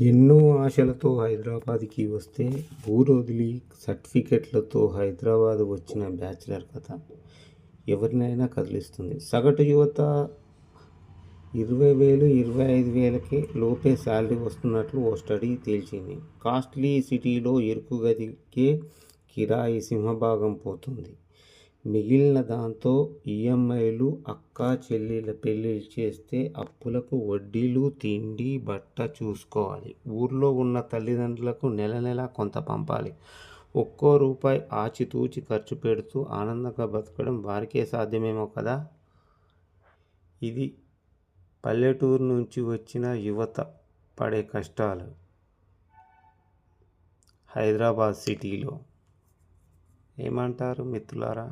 ఎన్నో ఆశలతో హైదరాబాద్కి వస్తే ఊరొదిలి సర్టిఫికెట్లతో హైదరాబాద్ వచ్చిన బ్యాచిలర్ కథ ఎవరినైనా కదిలిస్తుంది. సగటు యువత 20,000, 25,000కే లోపే శాలరీ వస్తున్నట్లు ఓ స్టడీ తేల్చింది. కాస్ట్లీ సిటీలో ఇరుకు గదికే కిరాయి సింహభాగం పోతుంది. మిగిలిన దాంతో ఈఎంఐలు, అక్కా చెల్లెళ్ళ పెళ్ళిళ్ళు చేస్తే అప్పులకు వడ్డీలు, తిండి, బట్ట చూసుకోవాలి. ఊర్లో ఉన్న తల్లిదండ్రులకు నెల నెలా కొంత పంపాలి. ఒక్కో రూపాయి ఆచితూచి ఖర్చు పెడుతూ ఆనందంగా బతకడం వారికే సాధ్యమేమో కదా. ఇది పల్లెటూరు నుంచి వచ్చిన యువత పడే కష్టాలు హైదరాబాద్ సిటీలో. ఏమంటారు మిత్రులారా?